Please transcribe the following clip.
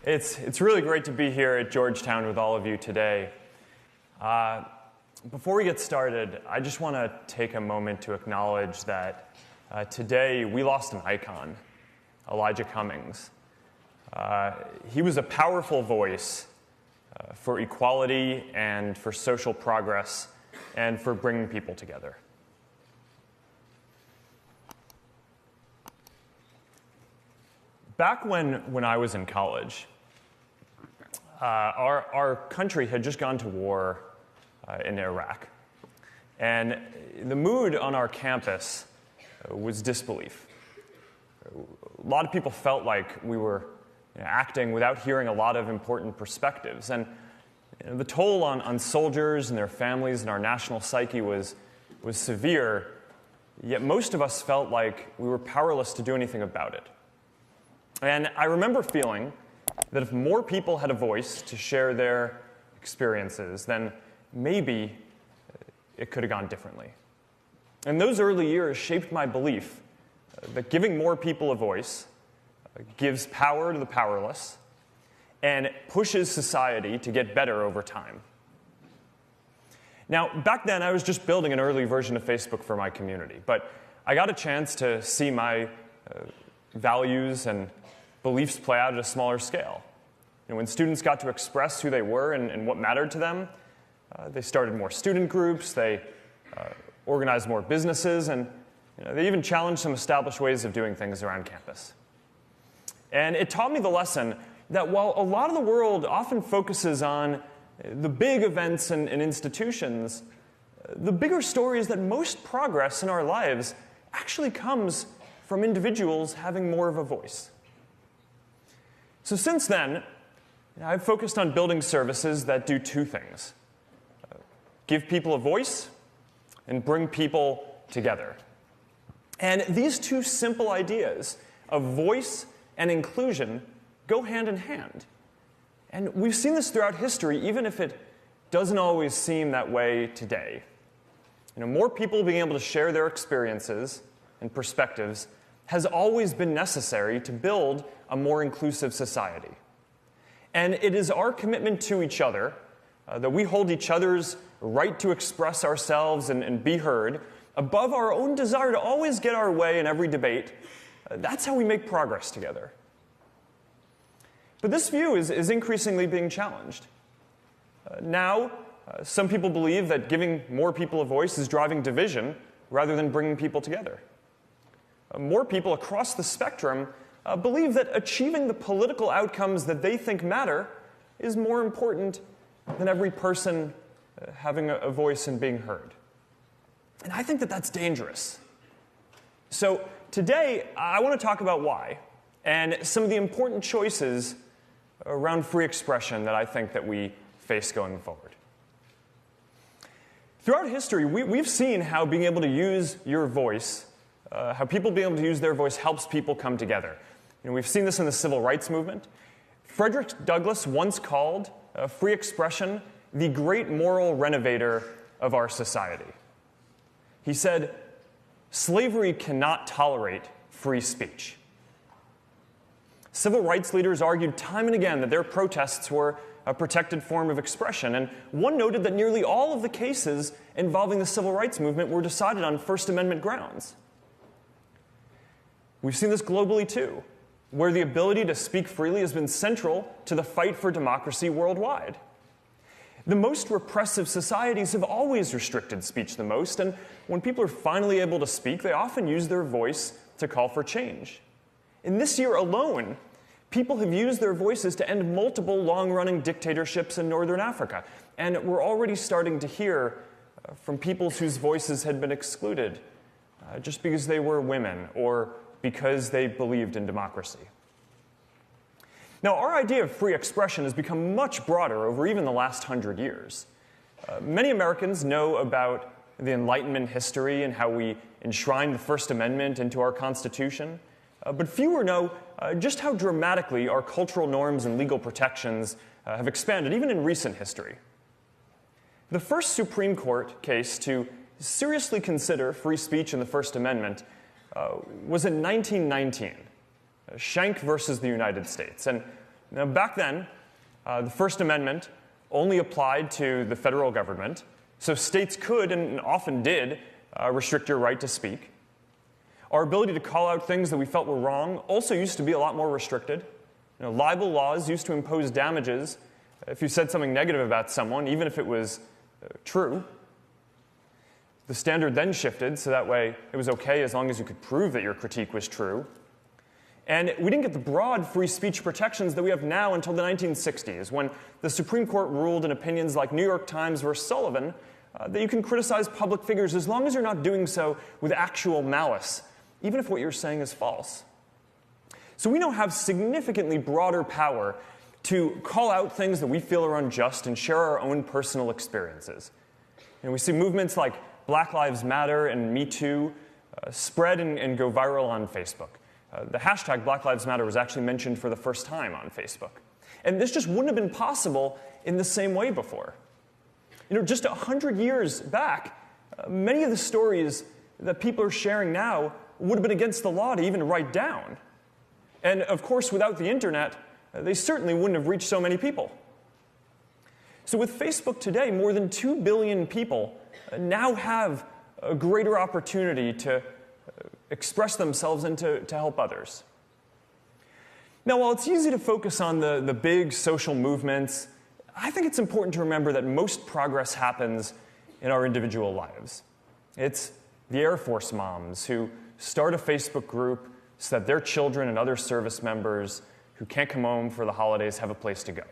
It's really great to be here at Georgetown with all of you today. Before we get started, I just want to take a moment to acknowledge that today we lost an icon, Elijah Cummings. He was a powerful voice for equality and for social progress and for bringing people together. Back when I was in college, our country had just gone to war in Iraq. And the mood on our campus was disbelief. A lot of people felt like we were acting without hearing a lot of important perspectives. And the toll on soldiers and their families and our national psyche was severe, yet most of us felt like we were powerless to do anything about it. And I remember feeling that if more people had a voice to share their experiences, then maybe it could have gone differently. And those early years shaped my belief that giving more people a voice gives power to the powerless and pushes society to get better over time. Now, back then, I was just building an early version of Facebook for my community, but I got a chance to see my values and beliefs play out at a smaller scale. When students got to express who they were and what mattered to them, they started more student groups, they organized more businesses, and they even challenged some established ways of doing things around campus. And it taught me the lesson that while a lot of the world often focuses on the big events and institutions, the bigger story is that most progress in our lives actually comes from individuals having more of a voice. So since then, I've focused on building services that do two things: give people a voice and bring people together. And these two simple ideas of voice and inclusion go hand in hand. And we've seen this throughout history, even if it doesn't always seem that way today. More people being able to share their experiences and perspectives has always been necessary to build a more inclusive society. And it is our commitment to each other that we hold each other's right to express ourselves and be heard above our own desire to always get our way in every debate. That's how we make progress together. But this view is increasingly being challenged. Now, some people believe that giving more people a voice is driving division rather than bringing people together. More people across the spectrum believe that achieving the political outcomes that they think matter is more important than every person having a voice and being heard. And I think that that's dangerous. So today, I want to talk about why and some of the important choices around free expression that I think that we face going forward. Throughout history, we've seen how being able to use your voice, how people being able to use their voice helps people come together. We've seen this in the civil rights movement. Frederick Douglass once called free expression the great moral renovator of our society. He said, "Slavery cannot tolerate free speech." Civil rights leaders argued time and again that their protests were a protected form of expression, and one noted that nearly all of the cases involving the civil rights movement were decided on First Amendment grounds. We've seen this globally too, where the ability to speak freely has been central to the fight for democracy worldwide. The most repressive societies have always restricted speech the most, and when people are finally able to speak, they often use their voice to call for change. In this year alone, people have used their voices to end multiple long-running dictatorships in northern Africa, and we're already starting to hear from people whose voices had been excluded just because they were women or because they believed in democracy. Now, our idea of free expression has become much broader over even the last 100 years. Many Americans know about the Enlightenment history and how we enshrined the First Amendment into our Constitution, but fewer know just how dramatically our cultural norms and legal protections have expanded, even in recent history. The first Supreme Court case to seriously consider free speech in the First Amendment was in 1919, Schenck versus the United States. And Now, back then, the First Amendment only applied to the federal government, so states could, and often did, restrict your right to speak. Our ability to call out things that we felt were wrong also used to be a lot more restricted. Libel laws used to impose damages if you said something negative about someone, even if it was true. The standard then shifted, so that way it was okay as long as you could prove that your critique was true. And we didn't get the broad free speech protections that we have now until the 1960s, when the Supreme Court ruled in opinions like New York Times versus Sullivan that you can criticize public figures as long as you're not doing so with actual malice, even if what you're saying is false. So we now have significantly broader power to call out things that we feel are unjust and share our own personal experiences. And we see movements like Black Lives Matter and Me Too spread and go viral on Facebook. The hashtag Black Lives Matter was actually mentioned for the first time on Facebook. And this just wouldn't have been possible in the same way before. Just 100 years back, many of the stories that people are sharing now would have been against the law to even write down. And of course, without the internet, they certainly wouldn't have reached so many people. So with Facebook today, more than 2 billion people now have a greater opportunity to express themselves and to help others. Now, while it's easy to focus on the big social movements, I think it's important to remember that most progress happens in our individual lives. It's the Air Force moms who start a Facebook group so that their children and other service members who can't come home for the holidays have a place to go.